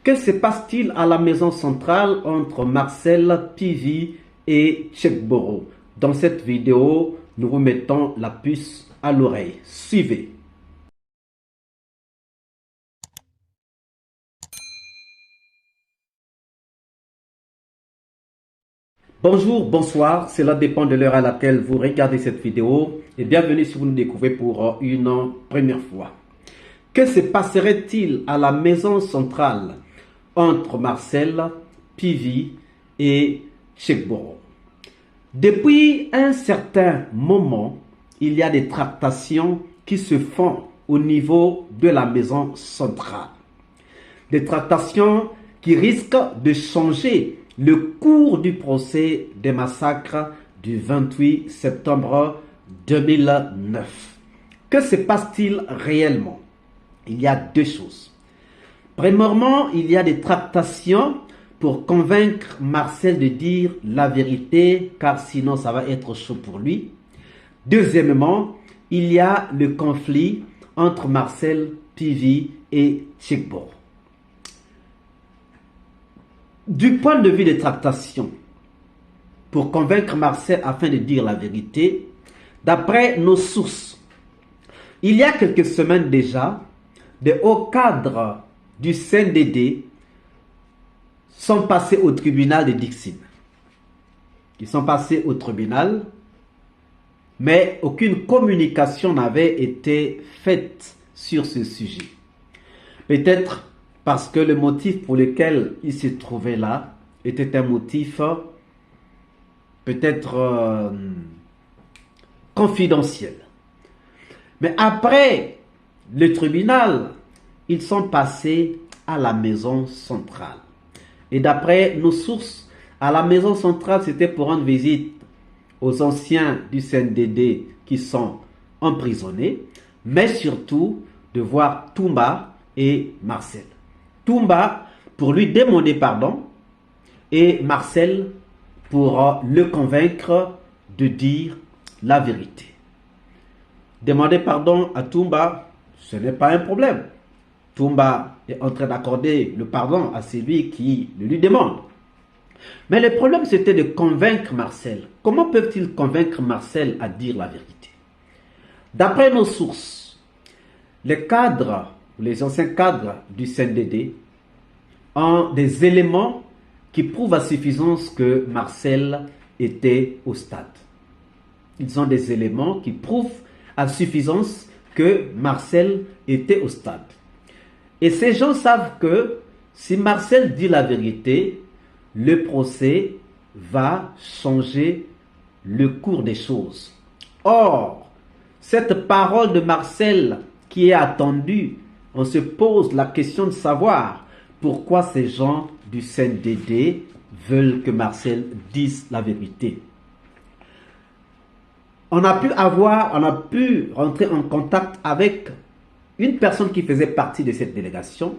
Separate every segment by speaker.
Speaker 1: Que se passe-t-il à la maison centrale entre Marcel, Pivi et Tchekboro? Dans cette vidéo, nous vous mettons la puce à l'oreille. Suivez. Bonjour, bonsoir, cela dépend de l'heure à laquelle vous regardez cette vidéo et bienvenue si vous nous découvrez pour une première fois. Que se passerait-il à la maison centrale entre Marcel, Pivi et Tchekboro? Depuis un certain moment, il y a des tractations qui se font au niveau de la maison centrale. Des tractations qui risquent de changer le cours du procès des massacres du 28 septembre 2009. Que se passe-t-il réellement? Il y a deux choses. Premièrement, il y a des tractations pour convaincre Marcel de dire la vérité, car sinon ça va être chaud pour lui. Deuxièmement, il y a le conflit entre Marcel, Pivi et Tchekboro. Du point de vue des tractations, pour convaincre Marcel afin de dire la vérité, d'après nos sources, il y a quelques semaines déjà, des hauts cadres du CNDD sont passés au tribunal de Dixine. Ils sont passés au tribunal, mais aucune communication n'avait été faite sur ce sujet. Peut-être parce que le motif pour lequel ils se trouvaient là était un motif peut-être confidentiel. Mais après le tribunal, ils sont passés à la maison centrale. Et d'après nos sources, à la maison centrale, c'était pour rendre visite aux anciens du CNDD qui sont emprisonnés, mais surtout de voir Toumba et Marcel. Toumba pour lui demander pardon et Marcel pour le convaincre de dire la vérité. Demander pardon à Toumba, ce n'est pas un problème. Toumba est en train d'accorder le pardon à celui qui le lui demande. Mais le problème, c'était de convaincre Marcel. Comment peuvent-ils convaincre Marcel à dire la vérité? D'après nos sources, les cadres, les anciens cadres du CNDD ont des éléments qui prouvent à suffisance que Marcel était au stade. Ils ont des éléments qui prouvent à suffisance que Marcel était au stade. Et ces gens savent que si Marcel dit la vérité, le procès va changer le cours des choses. Or, cette parole de Marcel qui est attendue, on se pose la question de savoir pourquoi ces gens du CNDD veulent que Marcel dise la vérité. On a pu rentrer en contact avec une personne qui faisait partie de cette délégation.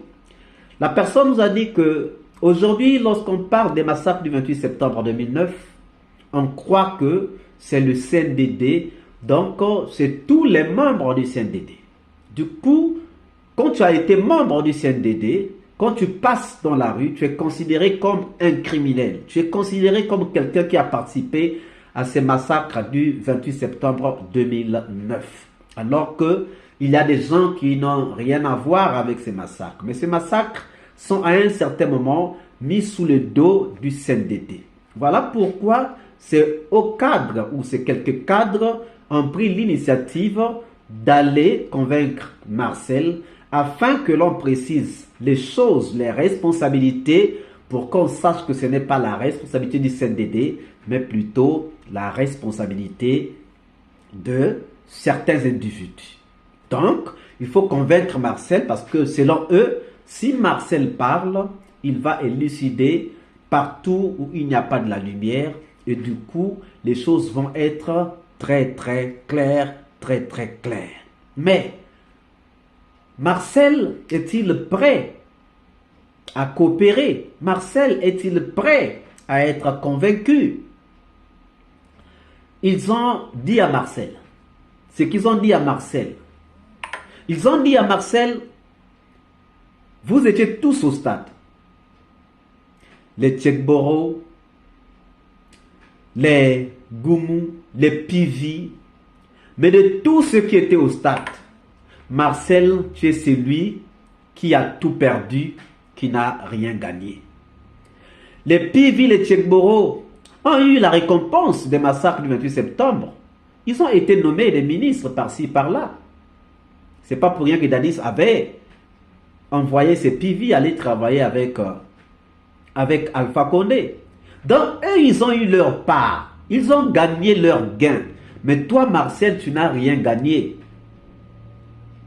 Speaker 1: La personne nous a dit que aujourd'hui, lorsqu'on parle des massacres du 28 septembre 2009, on croit que c'est le CNDD, donc c'est tous les membres du CNDD. Du coup, quand tu as été membre du CNDD, quand tu passes dans la rue, tu es considéré comme un criminel. Tu es considéré comme quelqu'un qui a participé à ces massacres du 28 septembre 2009. Alors que il y a des gens qui n'ont rien à voir avec ces massacres. Mais ces massacres sont à un certain moment mis sous le dos du CNDD. Voilà pourquoi ces hauts cadres ou ces quelques cadres ont pris l'initiative d'aller convaincre Marcel afin que l'on précise les choses, les responsabilités, pour qu'on sache que ce n'est pas la responsabilité du CNDD, mais plutôt la responsabilité de certains individus. Donc, il faut convaincre Marcel parce que selon eux, si Marcel parle, il va élucider partout où il n'y a pas de la lumière et du coup, les choses vont être très très claires, très très claires. Mais, Marcel est-il prêt à coopérer? Marcel est-il prêt à être convaincu? Ils ont dit à Marcel, ce qu'ils ont dit à Marcel, ils ont dit à Marcel, vous étiez tous au stade. les Tchekboro, les Goumou, les Pivi, mais de tous ceux qui étaient au stade, Marcel, tu es celui qui a tout perdu, qui n'a rien gagné. Les Pivi, les Tchekboro ont eu la récompense des massacres du 28 septembre. Ils ont été nommés des ministres par-ci, par-là. C'est pas pour rien que Dadis avait envoyé ses Pivi aller travailler avec Alpha Condé. Donc, eux, ils ont eu leur part. Ils ont gagné leur gain. Mais toi, Marcel, tu n'as rien gagné.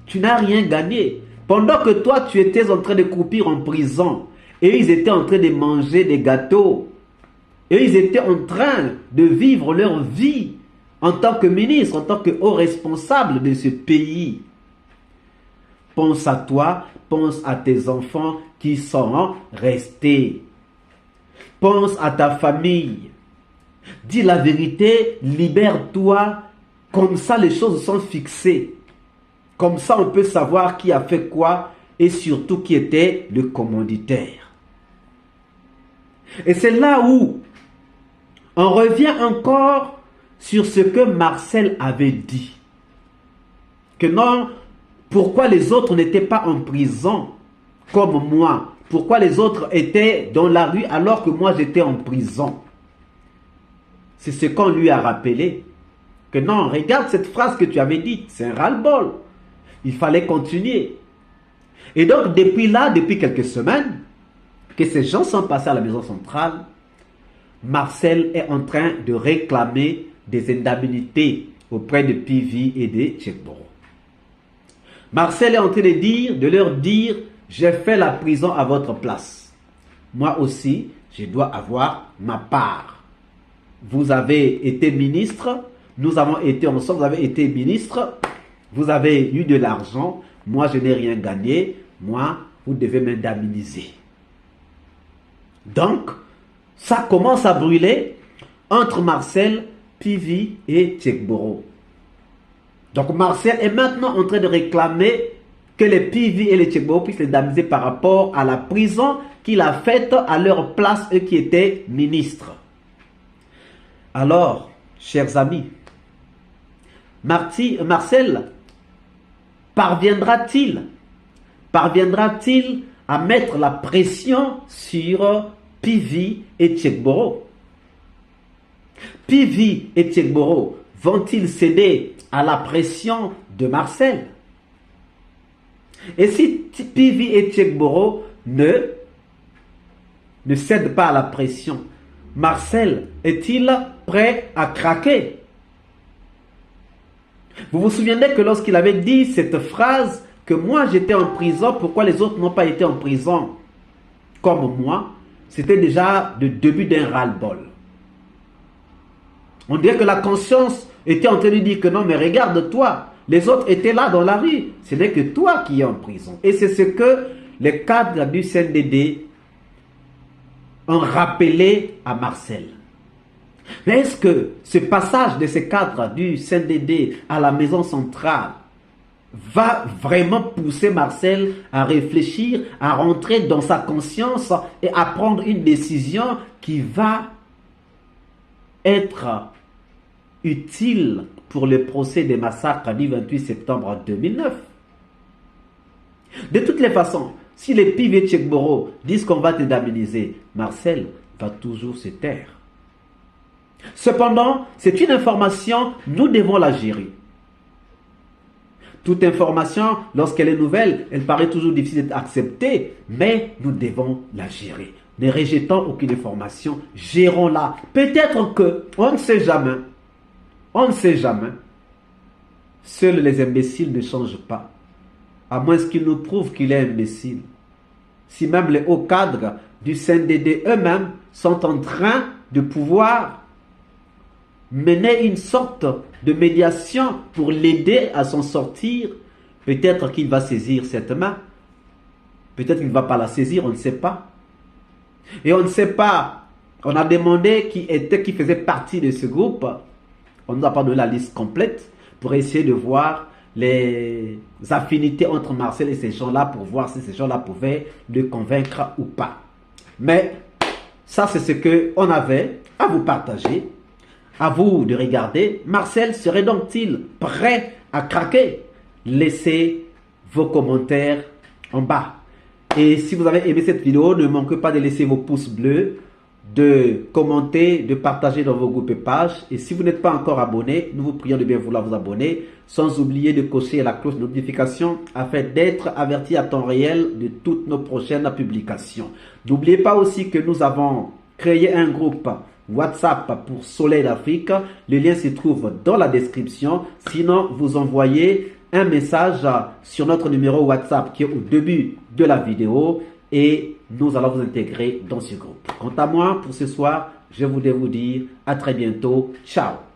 Speaker 1: Tu n'as rien gagné. Pendant que toi, tu étais en train de croupir en prison, et ils étaient en train de manger des gâteaux, et ils étaient en train de vivre leur vie en tant que ministre, en tant que haut responsable de ce pays. Pense à toi, pense à tes enfants qui sont restés. Pense à ta famille. Dis la vérité, libère-toi. Comme ça, les choses sont fixées. Comme ça, on peut savoir qui a fait quoi et surtout qui était le commanditaire. Et c'est là où on revient encore sur ce que Marcel avait dit. Que non, pourquoi les autres n'étaient pas en prison comme moi? Pourquoi les autres étaient dans la rue alors que moi j'étais en prison? C'est ce qu'on lui a rappelé. Que non, regarde cette phrase que tu avais dite, c'est un ras-le-bol. Il fallait continuer. Et donc depuis là, depuis quelques semaines, que ces gens sont passés à la maison centrale, Marcel est en train de réclamer des indemnités auprès de Pivi et de Tchekboro. Marcel est en train de leur dire, j'ai fait la prison à votre place. Moi aussi, je dois avoir ma part. Vous avez été ministre, nous avons été ensemble, vous avez été ministre, vous avez eu de l'argent, moi je n'ai rien gagné, moi vous devez m'indemniser. Donc, ça commence à brûler entre Marcel, Pivi et Tchekboro. Donc Marcel est maintenant en train de réclamer que les Pivi et les Tchekboro puissent l'indemniser par rapport à la prison qu'il a faite à leur place, eux qui étaient ministres. Alors, chers amis, Marcel parviendra-t-il à mettre la pression sur Pivi et Tchekboro? Pivi et Tchekboro vont-ils céder à la pression de Marcel? Et si Pivi et Tchekboro ne cèdent pas à la pression, Marcel est-il prêt à craquer? Vous vous souvenez que lorsqu'il avait dit cette phrase, que moi j'étais en prison, pourquoi les autres n'ont pas été en prison comme moi? C'était déjà le début d'un ras-le-bol. On dirait que la conscience était en train de dire que non, mais regarde-toi, les autres étaient là dans la rue, ce n'est que toi qui es en prison. Et c'est ce que les cadres du CNDD ont rappelé à Marcel. Mais est-ce que ce passage de ces cadres du CNDD à la maison centrale va vraiment pousser Marcel à réfléchir, à rentrer dans sa conscience et à prendre une décision qui va être utile pour le procès des massacres du 28 septembre 2009? De toutes les façons, si les Pivi et Tchekboro disent qu'on va t'indemniser, Marcel va toujours se taire. Cependant, c'est une information, nous devons la gérer. Toute information, lorsqu'elle est nouvelle, elle paraît toujours difficile d'être acceptée, mais nous devons la gérer. Ne rejetons aucune information, gérons-la. Peut-être que, on ne sait jamais, seuls les imbéciles ne changent pas, à moins qu'ils nous prouvent qu'il est imbécile. Si même les hauts cadres du CNDD eux-mêmes sont en train de pouvoir mener une sorte de médiation pour l'aider à s'en sortir, peut-être qu'il va saisir cette main. Peut-être qu'il ne va pas la saisir, on ne sait pas. Et on ne sait pas, on a demandé qui faisait partie de ce groupe. On ne nous a pas donné la liste complète pour essayer de voir les affinités entre Marcel et ces gens-là pour voir si ces gens-là pouvaient le convaincre ou pas. Mais Ça, c'est ce qu'on avait à vous partager. À vous de regarder. Marcel serait donc-il prêt à craquer? Laissez vos commentaires en bas. Et si vous avez aimé cette vidéo, ne manquez pas de laisser vos pouces bleus, de commenter, de partager dans vos groupes et pages. Et si vous n'êtes pas encore abonné, nous vous prions de bien vouloir vous abonner, sans oublier de cocher la cloche de notification afin d'être averti à temps réel de toutes nos prochaines publications. N'oubliez pas aussi que nous avons créé un groupe WhatsApp pour Soleil d'Afrique. Le lien se trouve dans la description. Sinon, vous envoyez un message sur notre numéro WhatsApp qui est au début de la vidéo et nous allons vous intégrer dans ce groupe. Quant à moi, pour ce soir, je voulais vous dire à très bientôt. Ciao!